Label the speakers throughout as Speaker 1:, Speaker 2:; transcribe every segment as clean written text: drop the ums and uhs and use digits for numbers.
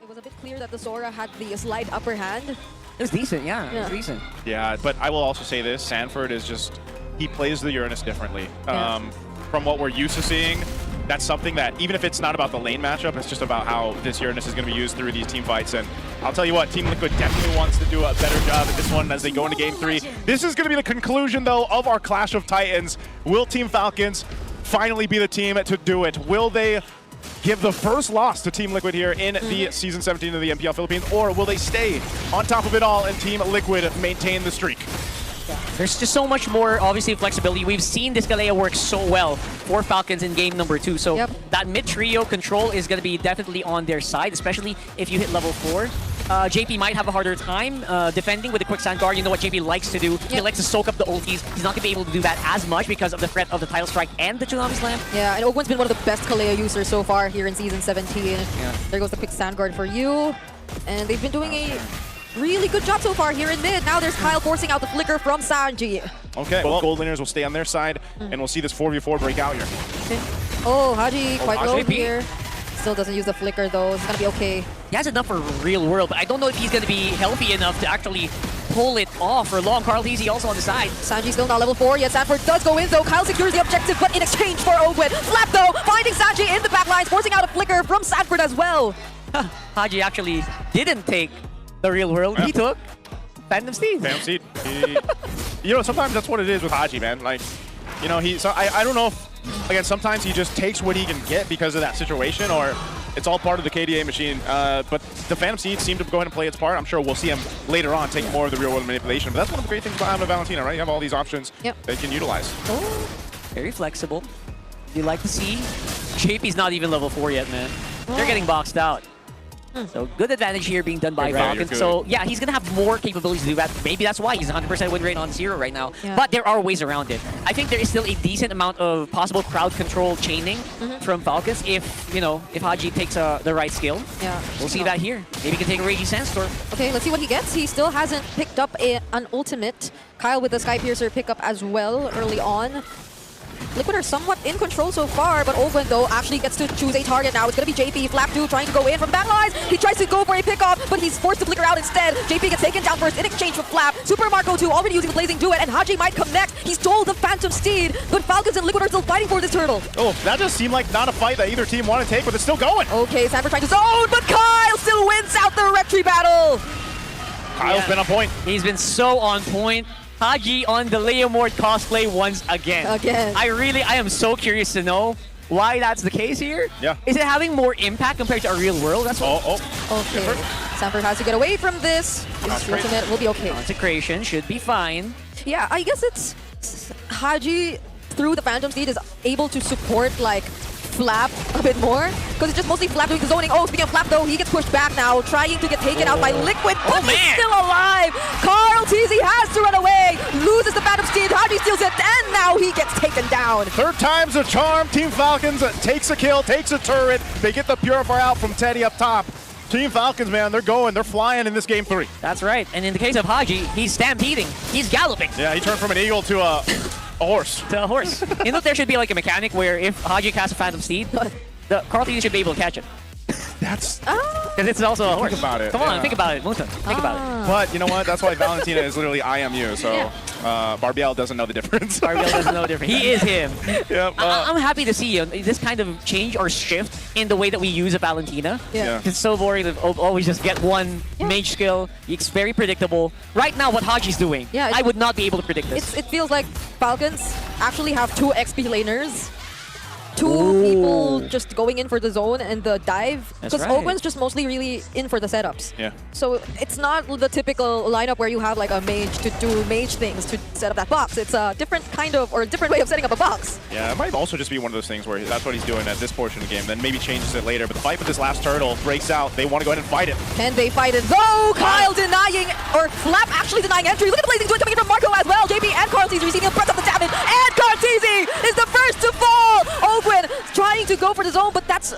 Speaker 1: It was a bit clear that the Sora had the slight upper hand.
Speaker 2: It was decent, yeah. It was decent.
Speaker 3: Yeah, but I will also say this. Sanford is just, he plays the Uranus differently. From what we're used to seeing, that's something that, even if it's not about the lane matchup, it's just about how this Uranus is going to be used through these team fights. And I'll tell you what, Team Liquid definitely wants to do a better job at this one as they go into Game 3. This is going to be the conclusion, though, of our Clash of Titans. Will Team Falcons finally be the team to do it? Will they give the first loss to Team Liquid here in the Season 17 of the MPL Philippines, or will they stay on top of it all and Team Liquid maintain the streak?
Speaker 2: There's just so much more, obviously, flexibility. We've seen this Galea work so well for Falcons in game number 2. So that mid-trio control is going to be definitely on their side, especially if you hit level 4. JP might have a harder time defending with the quicksand guard. You know what JP likes to do. He likes to soak up the ultis. He's not going to be able to do that as much because of the threat of the Tidal Strike and the Tsunami Slam.
Speaker 1: Yeah, and Ogwen's been one of the best Kalea users so far here in Season 17. There goes the quicksand guard for you. And they've been doing a really good job so far here in mid. Now there's Kyle forcing out the flicker from Sanji.
Speaker 3: Okay, both gold laners will stay on their side, and we'll see this 4v4 break out here.
Speaker 1: Oh, Haji quite low
Speaker 2: Haji.
Speaker 1: here. Still doesn't use the flicker though. It's gonna be okay.
Speaker 2: He has enough for real world, but I don't know if he's going to be healthy enough to actually pull it off for long. Carl Teasy also on the side.
Speaker 1: Sanji still not level 4 yet. Sanford does go in though. Kyle secures the objective, but in exchange for Ogwen. Flap though, finding Sanji in the back lines, forcing out a flicker from Sanford as well.
Speaker 2: Haji actually didn't take the real world. He took Phantom Steed.
Speaker 3: Phantom Steed. You know, sometimes that's what it is with Haji, man. Like, you know, I don't know if, again, sometimes he just takes what he can get because of that situation, or it's all part of the KDA machine. But the Phantom Steed seemed to go ahead and play its part. I'm sure we'll see him later on take more of the real world manipulation. But that's one of the great things about having a Valentina, right? You have all these options that you can utilize.
Speaker 2: Oh, very flexible. You like to see. JP's not even level 4 yet, man. They're getting boxed out. So good advantage here being done by Falcons. So yeah, he's going to have more capabilities to do that. Maybe that's why he's 100% win rate on 0 right now. But there are ways around it. I think there is still a decent amount of possible crowd control chaining from Falcons if, you know, if Haji takes the right skill.
Speaker 1: Yeah.
Speaker 2: We'll see that here. Maybe he can take a Raging Sandstorm.
Speaker 1: Okay, let's see what he gets. He still hasn't picked up an ultimate. Kyle with the Sky Piercer pickup as well early on. Liquid are somewhat in control so far, but Ogwen, though, actually gets to choose a target now. It's going to be JP. Flap 2 trying to go in from back lines. He tries to go for a pickup, but he's forced to flicker out instead. JP gets taken down first in exchange for Flap. Super Marco 2 already using the Blazing Duet, and Haji might connect. He stole the Phantom Steed, but Falcons and Liquid are still fighting for this turtle.
Speaker 3: Oh, that just seemed like not a fight that either team wanted to take, but it's still going.
Speaker 1: Okay, Sanford trying to zone, but Kyle still wins out the Retry battle.
Speaker 3: Kyle's been on point.
Speaker 2: He's been so on point. Haji on the Leomord cosplay once again. I am so curious to know why that's the case here. Is it having more impact compared to our real world? That's what.
Speaker 1: Okay. Sanford has to get away from this. His ultimate will be okay.
Speaker 2: Consecration should be fine.
Speaker 1: Yeah, I guess it's Haji through the Phantom Steed is able to support like Flap a bit more, because it's just mostly Flap doing the zoning. Oh, speaking of Flap though, he gets pushed back now, trying to get taken out by Liquid, but he's still alive! Carl Teasy has to run away, loses the Phantom Steed, Haji steals it, and now he gets taken down.
Speaker 3: Third time's a charm. Team Falcons takes a kill, takes a turret. They get the Purifier out from Teddy up top. Team Falcons, man, they're flying in this Game 3.
Speaker 2: That's right, and in the case of Haji, he's stampeding, he's galloping.
Speaker 3: Yeah, he turned from an eagle to a horse.
Speaker 2: To a horse. You know, there should be like a mechanic where if Haji casts a Phantom Steed, the Carl Teasy should be able to catch it.
Speaker 3: That's...
Speaker 2: Because it's also a horse.
Speaker 3: Think about it.
Speaker 2: Come on, think about it, Musa. Think about it.
Speaker 3: But you know what? That's why Valentina is literally IMU, so Barbiel doesn't know the difference.
Speaker 2: Barbiel doesn't know the difference. He is him. I'm happy to see this kind of change or shift in the way that we use a Valentina. It's so boring to always just get one mage skill. It's very predictable. Right now, what Haji's doing, I would not be able to predict this.
Speaker 1: It feels like Falcons actually have 2 XP laners. 2 people just going in for the zone and the dive. Because Ogwen's just mostly really in for the setups. So it's not the typical lineup where you have like a mage to do mage things to set up that box. It's a different kind of, or a different way of setting up a box.
Speaker 3: Yeah, it might also just be one of those things where that's what he's doing at this portion of the game, then maybe changes it later. But the fight with this last turtle breaks out. They want to go ahead and fight it.
Speaker 1: Can they fight it though? Kyle denying, or Flap actually denying entry. Look at the Blazing Twin coming in from Marco as well. JP and Carl Teasy receiving a breath of the damage. And Carl Teasy is the first to fall. Ogwen trying to go for the zone, but that's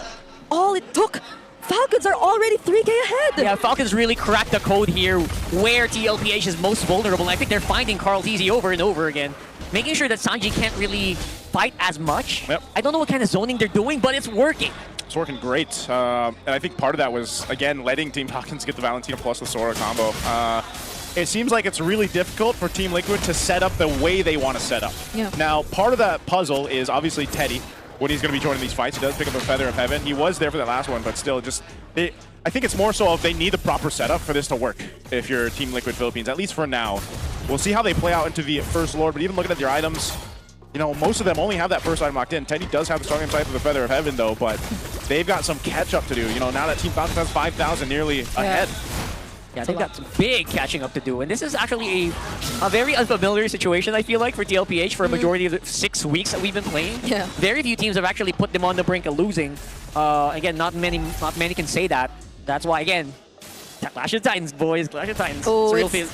Speaker 1: all it took. Falcons are already 3K ahead.
Speaker 2: Yeah, Falcons really cracked the code here where TLPH is most vulnerable. And I think they're finding Carl Teasy over and over again, making sure that Sanji can't really fight as much. I don't know what kind of zoning they're doing, but it's working.
Speaker 3: It's working great. And I think part of that was, again, letting Team Falcons get the Valentina plus the Sora combo. It seems like it's really difficult for Team Liquid to set up the way they want to set up.
Speaker 1: Yeah.
Speaker 3: Now, part of that puzzle is obviously Teddy. When he's going to be joining these fights, he does pick up a Feather of Heaven. He was there for that last one, but still, just I think it's more so of they need the proper setup for this to work. If you're Team Liquid Philippines, at least for now, we'll see how they play out into the first Lord. But even looking at their items, you know, most of them only have that first item locked in. Teddy does have the strong insight for the Feather of Heaven, though, but they've got some catch up to do. You know, now that Team Falcons has 5,000 nearly ahead.
Speaker 2: Yeah, they've got some big catching up to do, and this is actually a very unfamiliar situation, I feel like, for TLPH for a majority of the 6 weeks that we've been playing.
Speaker 1: Yeah.
Speaker 2: Very few teams have actually put them on the brink of losing. Again, not many can say that. That's why, again, Clash of Titans, boys, Clash of Titans.
Speaker 1: Oh,
Speaker 2: it's real
Speaker 1: it's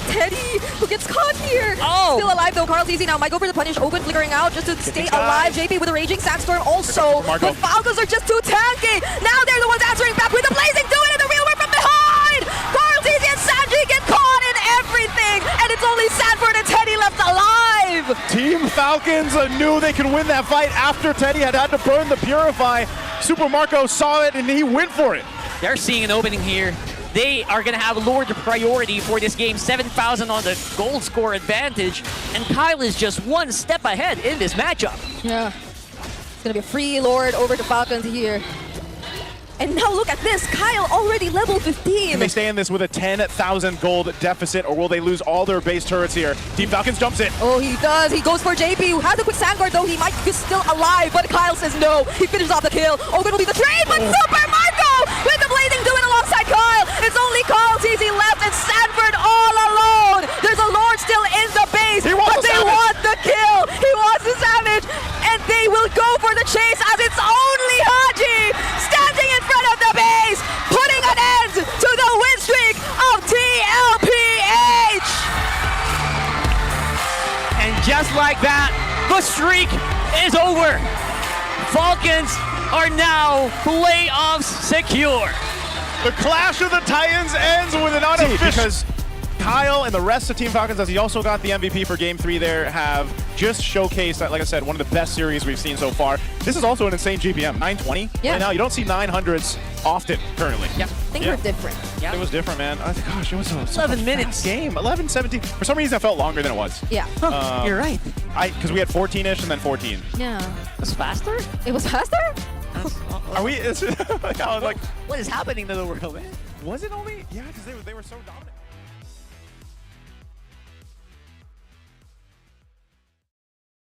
Speaker 1: Teddy who gets caught here.
Speaker 2: Oh!
Speaker 1: Still alive though. Carl's easy now. Might go for the punish. Open flickering out just to stay alive. JP with a raging sandstorm also. But Falcons are just too tanky. Now they're the ones answering back with the blazing doing it. The real work from behind. Carl's easy and Sanji get caught in everything, and it's only Sanford and Teddy left alive.
Speaker 3: Team Falcons knew they could win that fight after Teddy had to burn the Purify. Super Marco saw it and he went for it.
Speaker 2: They're seeing an opening here. They are going to have Lord priority for this game, 7,000 on the gold score advantage, and Kyle is just one step ahead in this matchup.
Speaker 1: Yeah. It's going to be a free Lord over to Falcons here. And now look at this, Kyle already level 15.
Speaker 3: Can they stay in this with a 10,000 gold deficit, or will they lose all their base turrets here? Team Falcons jumps it.
Speaker 1: Oh, he does. He goes for JP, who has a quick sand guard, though. He might be still alive, but Kyle says no. He finishes off the kill. Open will be the trade, but Super Marco with the blazing doing alongside Kyle. It's only Carl TZ left and Sanford all alone. There's a Lord still in the base, but they want the kill. He wants the savage, and they will go for the chase as it's only Haji standing in front of the base, putting an end to the win streak of TLPH.
Speaker 2: And just like that, the streak is over. Falcons are now playoffs secure.
Speaker 3: The Clash of the Titans ends with an unofficial. Because Kyle and the rest of Team Falcons, as he also got the MVP for Game 3 there, have just showcased that, like I said, one of the best series we've seen so far. This is also an insane GPM, 920.
Speaker 1: Yeah.
Speaker 3: Right now, you don't see 900s often currently.
Speaker 2: Yeah.
Speaker 1: Things were different.
Speaker 2: Yeah.
Speaker 3: It was different, man. Gosh, it was a
Speaker 2: 11 minutes
Speaker 3: game. 11, 17. For some reason, it felt longer than it was.
Speaker 1: Yeah.
Speaker 2: You're right.
Speaker 3: Because we had 14-ish and then 14.
Speaker 1: Yeah.
Speaker 2: It's faster?
Speaker 1: It was faster?
Speaker 3: Are we? Like, I was like,
Speaker 2: What is happening to the world, man?
Speaker 3: was it only? Yeah, because they were so dominant.